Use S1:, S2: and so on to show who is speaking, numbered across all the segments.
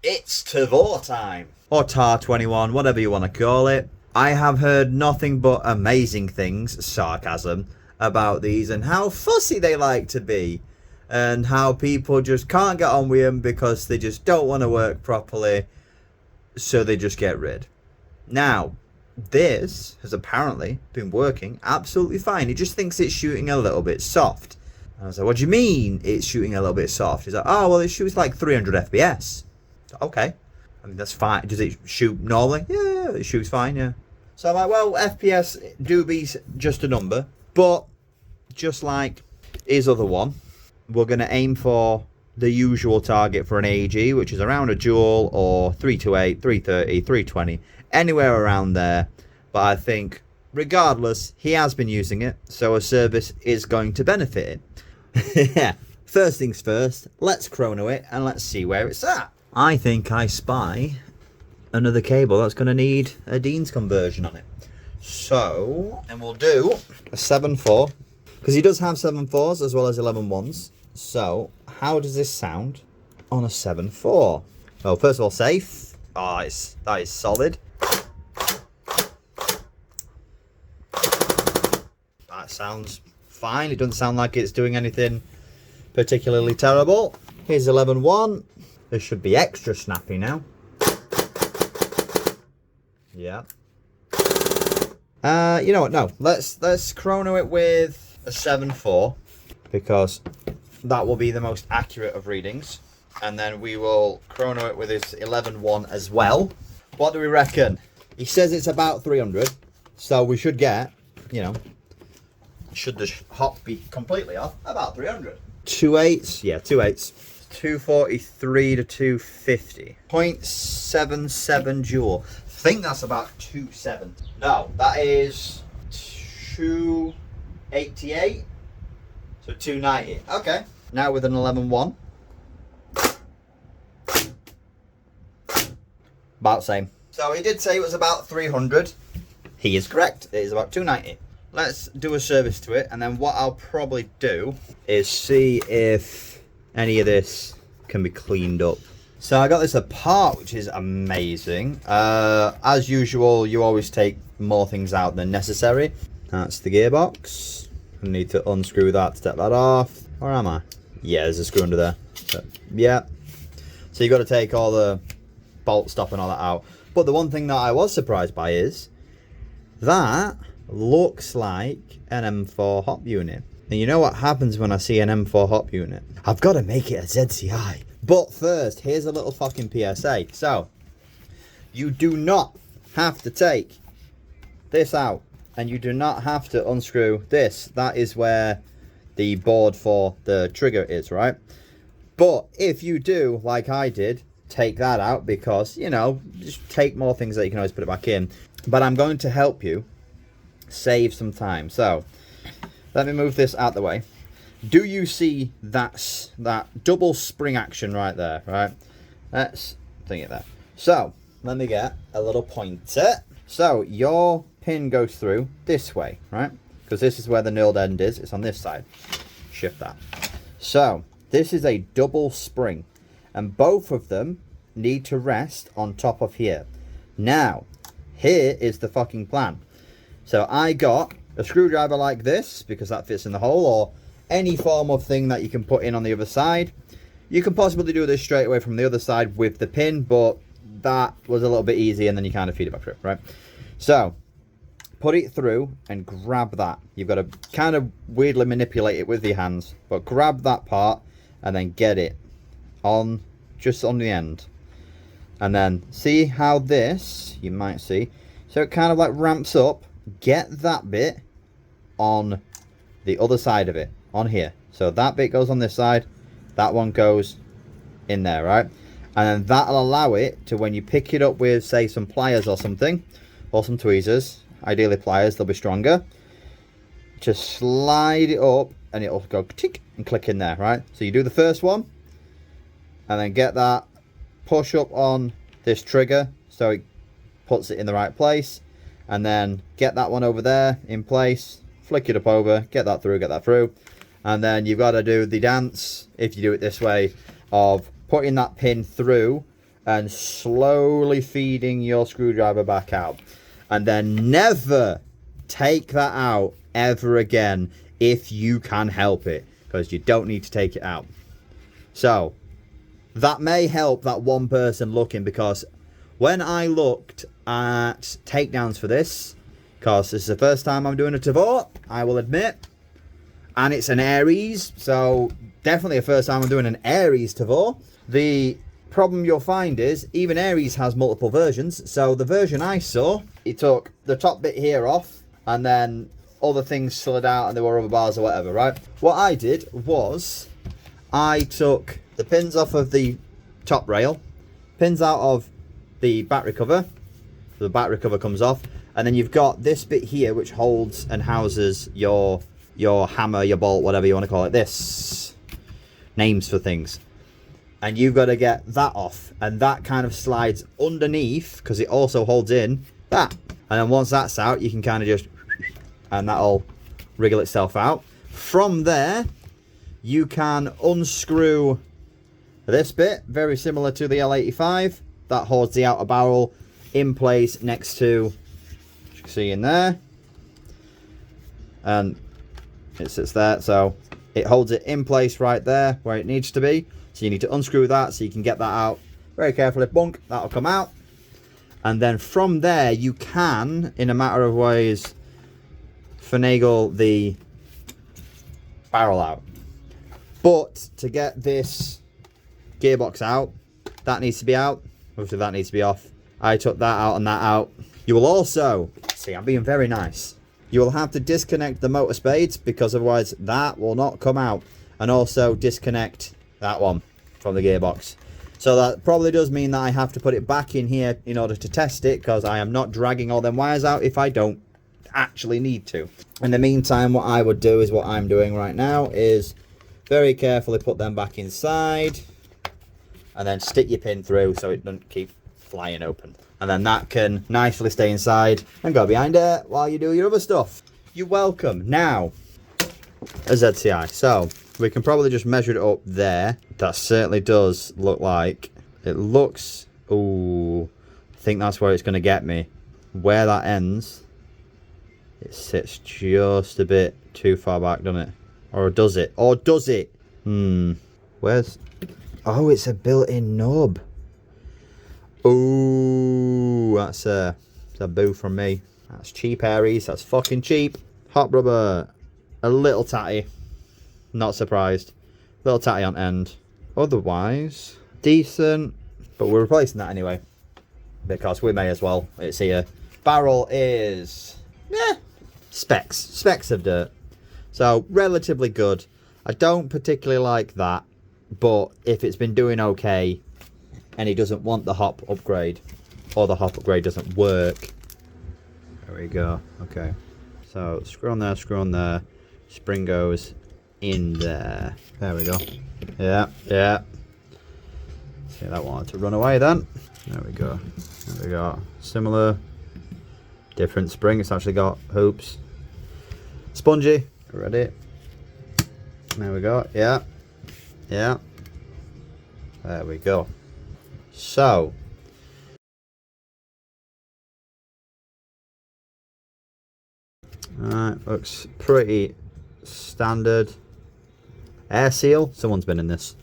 S1: It's Tavor time. Or Tar 21, whatever you want to call it. I have heard nothing but amazing things, sarcasm, about these and how fussy they like to be. And how people just can't get on with them because they just don't want to work properly. So they just get rid. Now, this has apparently been working absolutely fine. He just thinks it's shooting a little bit soft. And I was like, what do you mean it's shooting a little bit soft? He's like, oh, well, it shoots like 300 FPS. Okay. I mean, that's fine. Does it shoot normally? Yeah, it shoots fine, yeah. So I'm like, well, FPS do be just a number. But just like his other one, we're going to aim for the usual target for an AEG, which is around a joule or 328, 330, 320, anywhere around there. But I think, regardless, he has been using it, so a service is going to benefit it. First things first, let's chrono it and let's see where it's at. I think I spy another cable that's going to need a Dean's conversion on it. So, and we'll do a 7/4, because he does have 7/4s as well as 11/1s. So, how does this sound on a 7/4? Well, first of all, safe. Oh, that is solid. That sounds fine. It doesn't sound like it's doing anything particularly terrible. Here's 11/1. This should be extra snappy now. Yeah. You know what? No. Let's chrono it with a 7/4 because that will be the most accurate of readings. And then we will chrono it with his 11/1 as well. What do we reckon? He says it's about 300. So we should get, you know, should the hop be completely off, about 300. 2/8? Yeah, 2/8. 243 to 250. 0.77 joule. I think that's about 270. No, that is 288. So 290. Okay. Now with an 11/1. About the same. So he did say it was about 300. He is correct. It is about 290. Let's do a service to it, and then what I'll probably do is see if any of this can be cleaned up. So I got this apart, which is amazing. As usual, you always take more things out than necessary. That's the gearbox. I need to unscrew that to take that off. Or am I? Yeah, there's a screw under there. So, yeah. So you've got to take all the bolt stop and all that out. But the one thing that I was surprised by is that looks like an M4 hop unit. And you know what happens when I see an M4 hop unit? I've got to make it a ZCI. But first, here's a little fucking PSA. So, you do not have to take this out. And you do not have to unscrew this. That is where the board for the trigger is, right? But if you do, like I did, take that out because, you know, just take more things that you can always put it back in. But I'm going to help you save some time. So, let me move this out the way. Do you see that double spring action right there, right? Let's think it there. So, let me get a little pointer. So, your pin goes through this way, right? Because this is where the knurled end is. It's on this side. Shift that. So, this is a double spring. And both of them need to rest on top of here. Now, here is the fucking plan. So, I got a screwdriver like this, because that fits in the hole, or any form of thing that you can put in on the other side. You can possibly do this straight away from the other side with the pin, but that was a little bit easy, and then you kind of feed it back through, right? So, put it through and grab that. You've got to kind of weirdly manipulate it with your hands, but grab that part and then get it on, just on the end. And then see how this, you might see, so it kind of like ramps up. Get that bit on the other side of it, on here. So that bit goes on this side, that one goes in there, right? And then that'll allow it to, when you pick it up with, say, some pliers or something, or some tweezers, ideally pliers, they'll be stronger, just slide it up and it'll go tick and click in there, right? So you do the first one and then get that, push up on this trigger so it puts it in the right place, and then get that one over there in place, flick it up over, get that through, and then you've got to do the dance, if you do it this way, of putting that pin through and slowly feeding your screwdriver back out. And then never take that out ever again if you can help it, because you don't need to take it out. So that may help that one person looking, because when I looked at takedowns for this, because this is the first time I'm doing a Tavor, I will admit, and it's an Aries, so definitely a first time I'm doing an Aries Tavor. The problem you'll find is even Aries has multiple versions. So the version I saw, it took the top bit here off, and then other things slid out and there were rubber bars or whatever, right? What I did was I took the pins off of the top rail, pins out of the battery cover, the battery cover comes off, and then you've got this bit here which holds and houses your hammer, your bolt, whatever you want to call it. This names for things. And you've got to get that off, and that kind of slides underneath because it also holds in that. And then once that's out, you can kind of just, and that'll wriggle itself out. From there, you can unscrew this bit, very similar to the L85, that holds the outer barrel in place next to, as you can see in there, and it sits there, so it holds it in place right there where it needs to be. So you need to unscrew that so you can get that out very carefully. Bunk, that'll come out. And then from there, you can, in a matter of ways, finagle the barrel out. But to get this gearbox out, that needs to be out. Obviously, that needs to be off. I took that out and that out. You will also, see, I'm being very nice. You will have to disconnect the motor spades because otherwise that will not come out. And also disconnect that one from the gearbox. So that probably does mean that I have to put it back in here in order to test it, because I am not dragging all them wires out if I don't actually need to. In the meantime, what I would do is what I'm doing right now is very carefully put them back inside and then stick your pin through so it doesn't keep flying open. And then that can nicely stay inside and go behind it while you do your other stuff. You're welcome. Now, a ZCI. So we can probably just measure it up there. That certainly does look like, it looks, ooh, I think that's where it's going to get me. Where that ends, it sits just a bit too far back, doesn't it? Or does it? Or does it? Where's, oh, it's a built-in knob. Ooh, that's a boo from me. That's cheap Aries, that's fucking cheap. Hot rubber, a little tatty. Not surprised. Little tatty on end. Otherwise, decent. But we're replacing that anyway, because we may as well. It's here. Barrel is, specks of dirt. So relatively good. I don't particularly like that, but if it's been doing okay and he doesn't want the hop upgrade, or the hop upgrade doesn't work, there we go. Okay, so screw on there, spring goes in there. There we go. Yeah. See, that wanted to run away then. There we go. There we go. Similar, different spring. It's actually got hoops. Spongy. Ready. There we go. Yeah. There we go. So, alright, looks pretty standard. Air seal. Someone's been in this.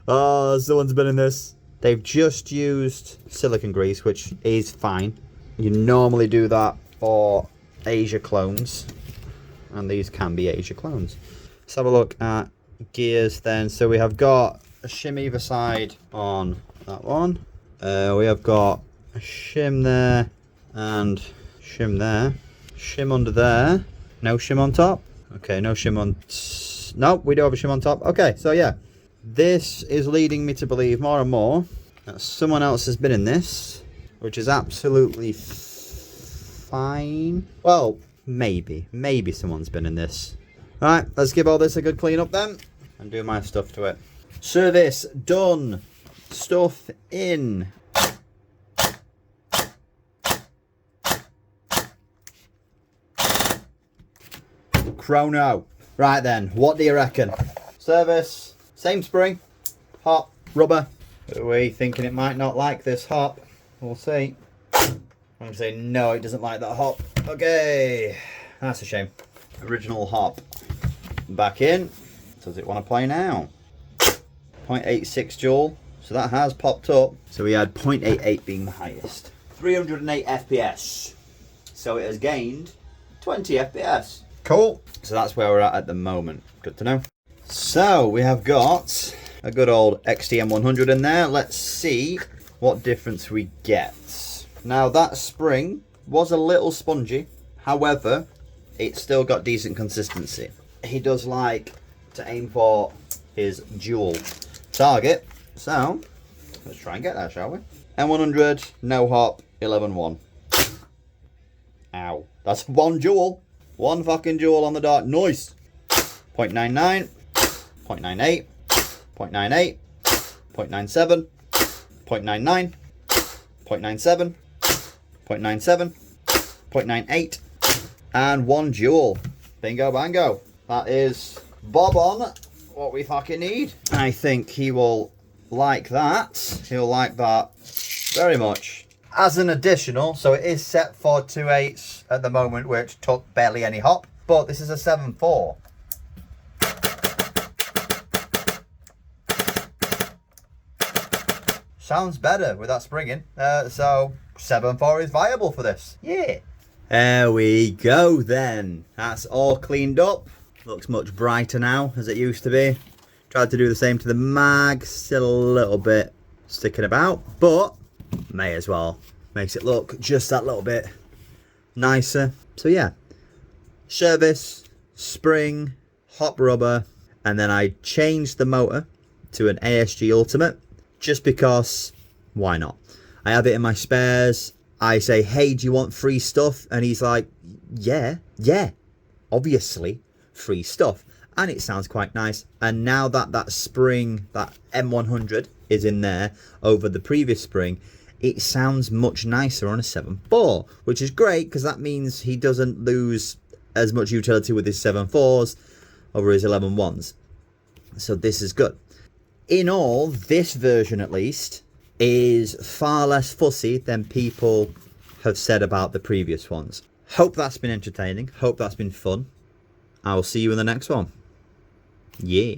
S1: Oh, someone's been in this. They've just used silicone grease, which is fine. You normally do that for Asia clones, and these can be Asia clones. Let's have a look at gears then. So we have got a shim either side on that one. We have got a shim there and shim there. Shim under there. No shim on top. Okay, no shim on... Nope, we do have a shim on top. Okay, so yeah. This is leading me to believe more and more that someone else has been in this, which is absolutely fine. Well, maybe someone's been in this. Alright, let's give all this a good clean up then and do my stuff to it. Service done. Stuff in. Chrono. Right then, what do you reckon? Service, same spring, hot, rubber. Are we thinking it might not like this hop? We'll see. I'm going to say no, it doesn't like that hop. Okay, that's a shame. Original hop back in. Does it want to play now? 0.86 joule. So that has popped up. So we had 0.88 being the highest. 308 FPS. So it has gained 20 FPS. Cool. So that's where we're at the moment. Good to know. So we have got a good old XTM100 in there. Let's see what difference we get. Now that spring was a little spongy. However, it's still got decent consistency. He does like to aim for his dual target. So let's try and get that, shall we? M100, no hop, 11.1. Ow. That's one joule. One fucking joule on the dot. Nice. 0.99, 0.98, 0.98, 0.97, 0.99, 0.97, 0.97, 0.98, and 1 joule. Bingo bango. That is bob on what we fucking need. I think he will like that. He'll like that very much. As an additional, so it is set for 2.8s at the moment, which took barely any hop, but this is a 7.4. Sounds better with that springing. So 7.4 is viable for this. Yeah. There we go then. That's all cleaned up. Looks much brighter now as it used to be. Tried to do the same to the mag. Still a little bit sticking about, but may as well. Makes it look just that little bit nicer. So yeah, service, spring, hop rubber, and then I changed the motor to an ASG Ultimate just because, why not? I have it in my spares. I say, hey, do you want free stuff? And he's like, yeah, obviously free stuff. And it sounds quite nice. And now that that spring, that M100 is in there over the previous spring, it sounds much nicer on a 7.4, which is great because that means he doesn't lose as much utility with his 7.4s over his 11.1s. So this is good. In all, this version at least is far less fussy than people have said about the previous ones. Hope that's been entertaining. Hope that's been fun. I will see you in the next one. Yeah.